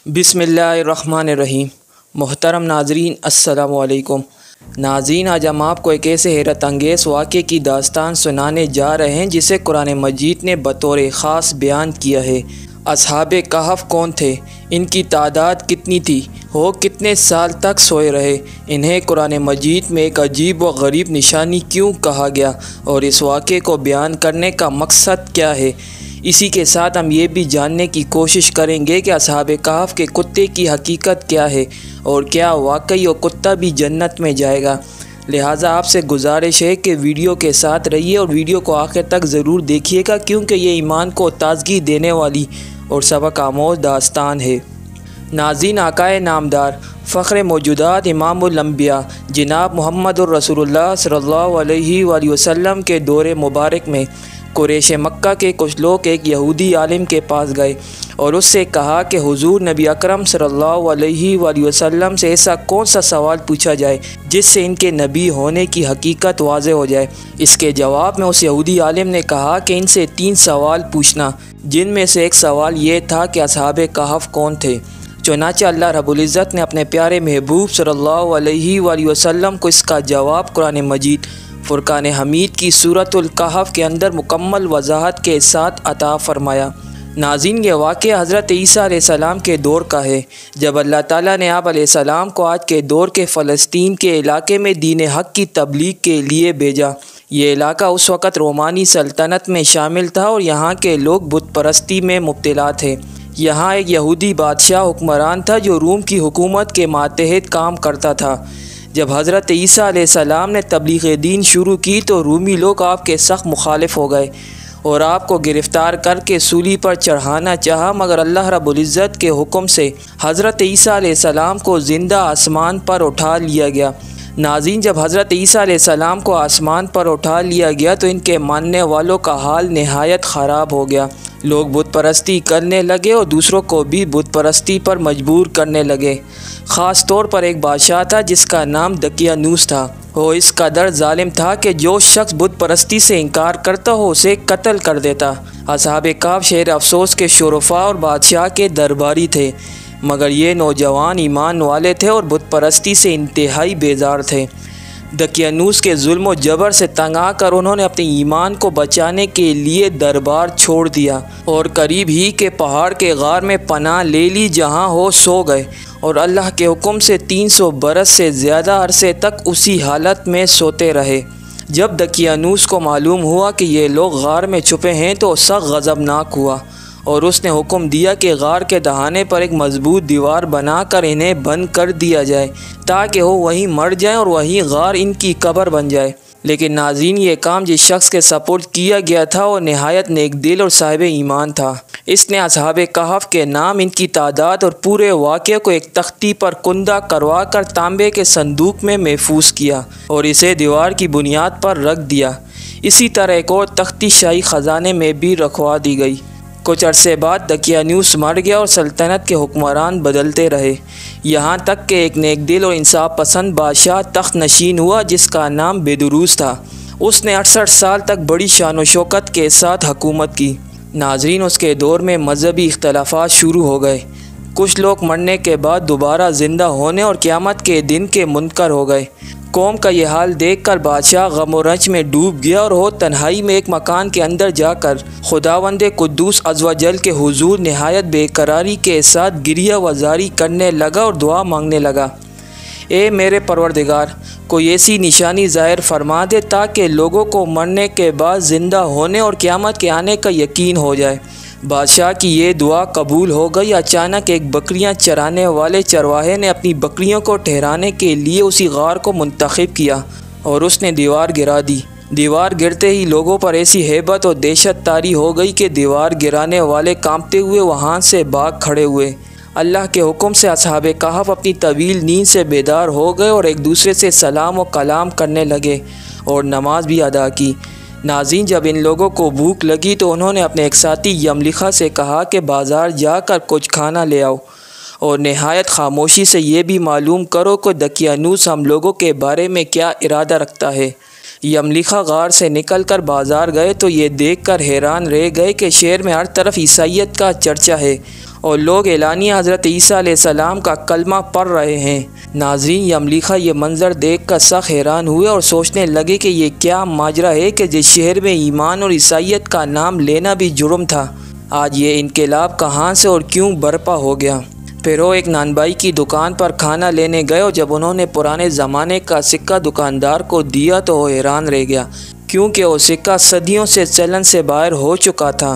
बिस्मिल्लाहिर्रहमानिर्रहीम। मोहतरम नाज़रीन अस्सलामु अलैकुम। नाज़रीन, आज हम आपको एक ऐसे हैरत अंगेज़ वाक़े की दास्तान सुनाने जा रहे हैं जिसे कुरान मजीद ने बतौर ख़ास बयान किया है। असहाबे कहफ़ कौन थे, इनकी तादाद कितनी थी, वो कितने साल तक सोए रहे, इन्हें कुरान मजीद में एक अजीब व गरीब निशानी क्यों कहा गया और इस वाक़े को बयान करने का मकसद क्या है। इसी के साथ हम ये भी जानने की कोशिश करेंगे कि असहाबे कहफ़ के कुत्ते की हकीकत क्या है और क्या वाकई वो कुत्ता भी जन्नत में जाएगा। लिहाजा आपसे गुजारिश है कि वीडियो के साथ रहिए और वीडियो को आखिर तक ज़रूर देखिएगा, क्योंकि ये ईमान को ताज़गी देने वाली और सबक आमोज़ दास्तान है। नाज़रीन, आकाए नामदार फ़ख्र मौजूदात इमामुल अंबिया जनाब मुहम्मदुर रसूलुल्लाह सल्लल्लाहु अलैहि वसल्लम के दौरे मुबारक में कुरैश मक्का के कुछ लोग एक यहूदी आलिम के पास गए और उससे कहा कि हुजूर नबी अकरम सल्लल्लाहु अलैहि वसल्लम से ऐसा कौन सा सवाल पूछा जाए जिससे इनके नबी होने की हकीकत वाज़े हो जाए। इसके जवाब में उस यहूदी आलिम ने कहा कि इनसे 3 सवाल पूछना, जिनमें से एक सवाल ये था कि असहाबे कहफ़ कौन थे। चुनांचे अल्लाह रब्बुल इज़्ज़त ने अपने प्यारे महबूब सल्लल्लाहु अलैहि वसल्लम को इसका जवाब कुरान मजीद फ़ुरक़ान हमीद की सूरतुल कहफ़ के अंदर मुकम्मल वजाहत के साथ अता फ़रमाया। नाज़रीन, ये वाक़या हज़रत ईसा अलैहिस्सलाम के दौर का है, जब अल्लाह ताला ने आप अलैहिस्सलाम को आज के दौर के फ़लस्तीन के इलाके में दीन हक़ की तबलीग के लिए भेजा। ये इलाका उस वक़्त रोमानी सल्तनत में शामिल था और यहाँ के लोग बुत परस्ती में मुब्तला थे। यहाँ एक यहूदी बादशाह हुक्मरान था जो रूम की हुकूमत के मातहत काम करता था। जब हज़रत ईसा अलैहिस्सलाम ने तबलीग दीन शुरू की तो रूमी लोग आपके सख्त मुखालिफ हो गए और आपको गिरफ़्तार करके सूली पर चढ़ाना चाहा, मगर अल्लाह रब्बुल इज़्ज़त के हुक्म से हज़रत ईसा अलैहिस्सलाम को ज़िंदा आसमान पर उठा लिया गया। नाज़रीन, जब हज़रत ईसा अलैहिस्सलाम को आसमान पर उठा लिया गया तो इनके मानने वालों का हाल नहायत ख़राब हो गया। लोग बुत परस्ती करने लगे और दूसरों को भी बुत परस्ती पर मजबूर करने लगे। ख़ास तौर पर एक बादशाह था जिसका नाम दकियानूस था। वो इस कदर जालिम था कि जो शख्स बुत परस्ती से इनकार करता हो उसे कत्ल कर देता। असहाबे कहफ़ शहर अफसोस के शुरफा और बादशाह के दरबारी थे, मगर ये नौजवान ईमान वाले थे और बुत परस्ती से इंतहाई बेजार थे। दकियानूस के जुल्म और जबर से तंग आकर उन्होंने अपने ईमान को बचाने के लिए दरबार छोड़ दिया और करीब ही के पहाड़ के गार में पनाह ले ली, जहाँ हो सो गए और अल्लाह के हुक्म से 300 बरस से ज़्यादा अरसे तक उसी हालत में सोते रहे। जब दकियानूस को मालूम हुआ कि ये लोग गार में छुपे हैं तो सख्त गज़बनाक हुआ और उसने हुक्म दिया कि गार के दहाने पर एक मजबूत दीवार बनाकर इन्हें बंद कर दिया जाए ताकि वो वहीं मर जाएं और वहीं गार इनकी कब्र बन जाए। लेकिन नाज़रीन, ये काम जिस शख्स के सपोर्ट किया गया था वो नहायत नेक दिल और साहिब ईमान था। इसने असहाबे कहफ़ के नाम, इनकी तादाद और पूरे वाक़े को एक तख्ती पर कुंदा करवा कर तांबे के संदूक में महफूज किया और इसे दीवार की बुनियाद पर रख दिया। इसी तरह एक और तख्ती शाही ख़जाने में भी रखवा दी गई। कुछ अरसे बाद दकियानूस मर गया और सल्तनत के हुक्मरान बदलते रहे, यहाँ तक कि एक नेक दिल और इंसाफ पसंद बादशाह तख्त नशीन हुआ जिसका नाम बेदरूस था। उसने 68 साल तक बड़ी शान व शौकत के साथ हुकूमत की। नाज़रीन, उसके दौर में मजहबी इख्तलाफात शुरू हो गए। कुछ लोग मरने के बाद दोबारा ज़िंदा होने और क़यामत के दिन के मुनकर हो गए। कौम का ये हाल देखकर बादशाह गम और रंज में डूब गया और वो तन्हाई में एक मकान के अंदर जाकर खुदावंदे कुद्दूस अज़्वजल के हुजूर नहायत बेकरारी के साथ गिरिया वजारी करने लगा और दुआ मांगने लगा। ए मेरे परवरदिगार, कोई ऐसी निशानी ज़ाहिर फरमा दे ताकि लोगों को मरने के बाद ज़िंदा होने और क़यामत के आने का यकीन हो जाए। बादशाह की ये दुआ कबूल हो गई। अचानक एक बकरियां चराने वाले चरवाहे ने अपनी बकरियों को ठहराने के लिए उसी गार को मुंतखब किया और उसने दीवार गिरा दी। दीवार गिरते ही लोगों पर ऐसी हैबत और दहशत तारी हो गई कि दीवार गिराने वाले कांपते हुए वहाँ से भाग खड़े हुए। अल्लाह के हुक्म से असहाबे कहफ़ अपनी तवील नींद से बेदार हो गए और एक दूसरे से सलाम व कलाम करने लगे और नमाज भी अदा की। नाज़रीन, जब इन लोगों को भूख लगी तो उन्होंने अपने एक साथी यमलिखा से कहा कि बाज़ार जाकर कुछ खाना ले आओ और नहायत खामोशी से ये भी मालूम करो कि दकियानूस हम लोगों के बारे में क्या इरादा रखता है। यमलीखा गार से निकलकर बाज़ार गए तो ये देखकर हैरान रह गए कि शहर में हर तरफ ईसाइयत का चर्चा है और लोग एलानिया हज़रत ईसा अलैहिस्सलाम का कलमा पढ़ रहे हैं। नाज़रीन, यमलीखा ये मंज़र देखकर सख्त हैरान हुए और सोचने लगे कि ये क्या माजरा है कि जिस शहर में ईमान और ईसाइयत का नाम लेना भी जुर्म था, आज ये इनकलाब कहाँ से और क्यों बर्पा हो गया। फिर वो एक नानबाई की दुकान पर खाना लेने गए और जब उन्होंने पुराने ज़माने का सिक्का दुकानदार को दिया तो वो हैरान रह गया, क्योंकि वो सिक्का सदियों से चलन से बाहर हो चुका था,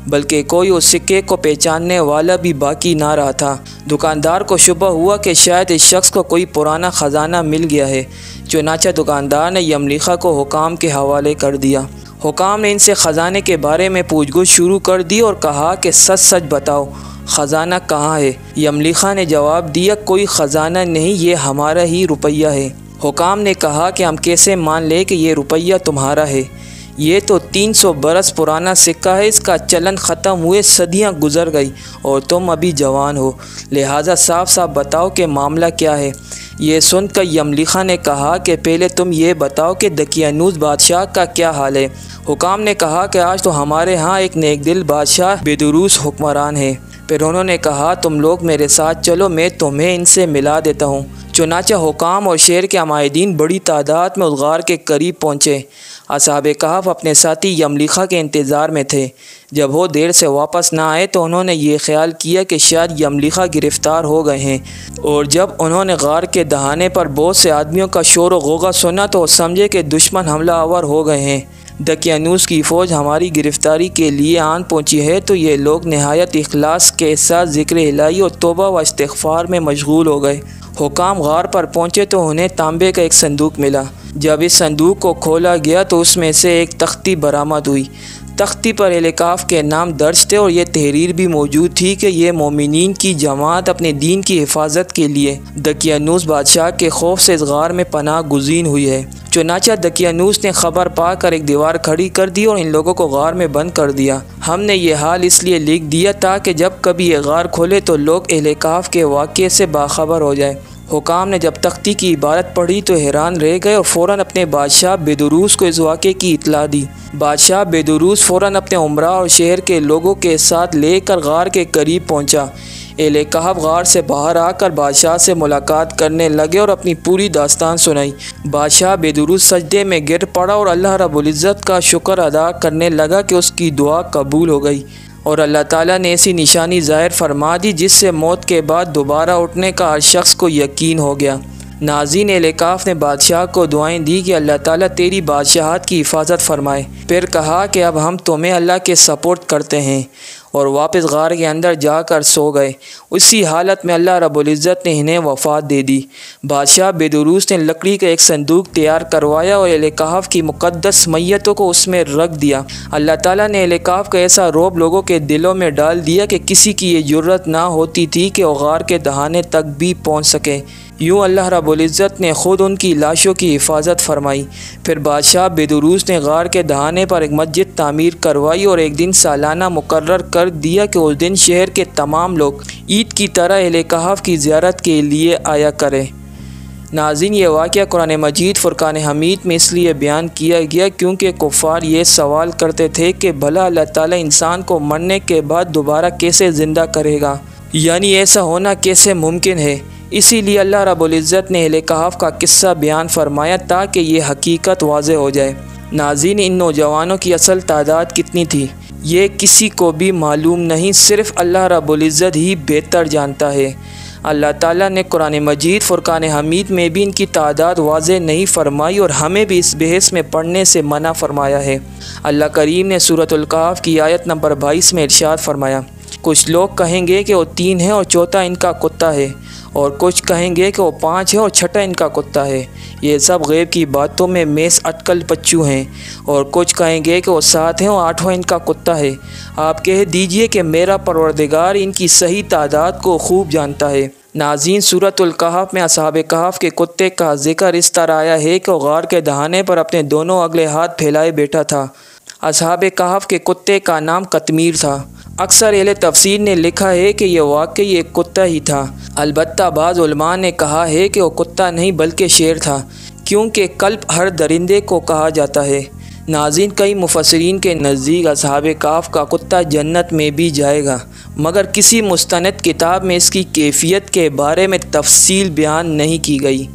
बल्कि कोई उस सिक्के को पहचानने वाला भी बाकी ना रहा था। दुकानदार को शुबा हुआ कि शायद इस शख्स को कोई पुराना ख़जाना मिल गया है। चुनांचे दुकानदार ने यमलीखा को हुकाम के हवाले कर दिया। हुकाम ने इनसे ख़जाने के बारे में पूछगछ शुरू कर दी और कहा कि सच सच बताओ, ख़जाना कहाँ है। यमलीखा ने जवाब दिया, कोई ख़जाना नहीं, ये हमारा ही रुपया है। हुकाम ने कहा कि हम कैसे मान लें कि ये रुपया तुम्हारा है, ये तो 300 बरस पुराना सिक्का है, इसका चलन ख़त्म हुए सदियां गुजर गई और तुम अभी जवान हो, लिहाजा साफ साफ बताओ कि मामला क्या है। ये सुनकर यमलीखा ने कहा कि पहले तुम ये बताओ कि दकियानूस बादशाह का क्या हाल है। हुकाम ने कहा कि आज तो हमारे यहाँ एक नेकदिल बादशाह बेदुरूस हुक्मरान है। फिर उन्होंने कहा, तुम लोग मेरे साथ चलो, मैं तुम्हें इनसे मिला देता हूँ। चुनांचे हुकाम और शहर के अमायदीन बड़ी तादाद में उस गार के करीब पहुँचे। असहाबे कहफ अपने साथी यमलीखा के इंतज़ार में थे। जब वो देर से वापस ना आए तो उन्होंने ये ख्याल किया कि शायद यमलीखा गिरफ़्तार हो गए हैं, और जब उन्होंने गार के दहाने पर बहुत से आदमियों का शोर व गोगा सुना तो समझे कि दुश्मन हमला आवर हो गए हैं। दकियानूस की फ़ौज हमारी गिरफ़्तारी के लिए आन पहुँची है। तो ये लोग नहायत इखलास के साथ ज़िक्र इलाही और तौबा व इस्तिग़फ़ार में मशगूल हो गए। हुकाम गार पर पहुँचे तो उन्हें तांबे का एक संदूक मिला। जब इस संदूक को खोला गया तो उसमें से एक तख्ती बरामद हुई। तख्ती पर एहलकाफ के नाम दर्ज थे और ये तहरीर भी मौजूद थी कि ये मोमिनीन की जमात अपने दीन की हिफाजत के लिए दकियानूस बादशाह के खौफ से इस गार में पनाह गुज़ीन हुई है। चुनांचे दकियानूस ने खबर पाकर एक दीवार खड़ी कर दी और इन लोगों को गार में बंद कर दिया। हमने ये हाल इसलिए लिख दिया ताकि जब कभी ये गार खोले तो लोग एहलकाफ के वाक़े से बाखबर हो जाए। हुकाम ने जब तख्ती की इबारत पढ़ी तो हैरान रह गए और फ़ौरन अपने बादशाह बेदुरूस को इस वाक़े की इत्तला दी। बादशाह बेदुरूस फ़ौरन अपने उमरा और शहर के लोगों के साथ लेकर गार के करीब पहुंचा। एहलकाफ गार से बाहर आकर बादशाह से मुलाकात करने लगे और अपनी पूरी दास्तान सुनाई। बादशाह बेदुरूस सजदे में गिर पड़ा और अल्लाह रब्बुल इज़्ज़त का शुक्र अदा करने लगा कि उसकी दुआ कबूल हो गई और अल्लाह ताला ने ऐसी निशानी ज़ाहिर फरमा दी जिससे मौत के बाद दोबारा उठने का हर शख्स को यकीन हो गया। नाज़रीन, एहलकाफ ने बादशाह को दुआएं दी कि अल्लाह ताला तेरी बादशाहत की हिफाजत फरमाए। फिर कहा कि अब हम तुम्हें अल्लाह के सपोर्ट करते हैं और वापस गार के अंदर जाकर सो गए। उसी हालत में अल्लाह रब्बुल इज़्ज़त ने इन्हें वफ़ात दे दी। बादशाह बेदुरूस ने लकड़ी का एक संदूक तैयार करवाया और एहलकाफ की मुक़द्दस मैयतों को उसमें रख दिया। अल्लाह ताला ने एहलकाफ का ऐसा रौब लोगों के दिलों में डाल दिया कि किसी की ये जुर्रत ना होती थी कि वो गार के दहाने तक भी पहुँच सके। यूँ अल्लाह रब्बुल इज़्ज़त ने ख़ुद उनकी लाशों की हिफाजत फरमाई। फिर बादशाह बेदुरूस ने गार के दहाने पर एक मस्जिद तामीर करवाई और एक दिन सालाना मुकर्रर कर दिया कि उस दिन शहर के तमाम लोग ईद की तरह एहलकाफ की ज़ियारत के लिए आया करें। नाज़रीन, ये वाक़या कुरान मजीद फ़ुरक़ान हमीद में इसलिए बयान किया गया क्योंकि कुफ़ार ये सवाल करते थे कि भला अल्लाह ताला इंसान को मरने के बाद दोबारा कैसे ज़िंदा करेगा, यानी ऐसा होना कैसे मुमकिन है। इसीलिए अल्लाह रब्बुल इज़्ज़त ने एहलकाफ का किस्सा बयान फरमाया ताकि ये हकीकत वाज़े हो जाए। नाज़रीन, इन नौजवानों की असल तादाद कितनी थी ये किसी को भी मालूम नहीं, सिर्फ़ अल्लाह रब्बुल इज़्ज़त ही बेहतर जानता है। अल्लाह ताला ने कुरान मजीद फ़ुरक़ान हमीद में भी इनकी तादाद वाज़े नहीं फरमाई और हमें भी इस बहस में पढ़ने से मना फरमाया है। अल्लाह करीम ने सूरतुल कहफ की आयत नंबर 22 में इरशाद फरमाया, कुछ लोग कहेंगे कि वो 3 है और चौथा इनका कुत्ता है, और कुछ कहेंगे कि वो 5 है और छठा इनका कुत्ता है। ये सब गैब की बातों में मेस अटकल पच्चू हैं। और कुछ कहेंगे कि वो 7 हैं और 8वां इनका कुत्ता है। आप कह दीजिए कि मेरा परवरदिगार इनकी सही तादाद को खूब जानता है। नाज़रीन, सूरतुल कहफ में असहाबे कहफ के कुत्ते का जिक्र इस तरह आया है कि वो गार के दहाने पर अपने दोनों अगले हाथ फैलाए बैठा था। असहाबे कहफ के कुत्ते का नाम कतमीर था। अक्सर अहले तफसीर ने लिखा है कि यह वाकई एक कुत्ता ही था। अलबत्ता बाज़ उलमा ने कहा है कि वो कुत्ता नहीं बल्कि शेर था, क्योंकि कल्ब हर दरिंदे को कहा जाता है। नाज़रीन, कई मुफस्सिरीन के नज़दीक असहाबे काफ का कुत्ता जन्नत में भी जाएगा, मगर किसी मुस्तनद किताब में इसकी कैफियत के बारे में तफसील बयान नहीं की गई।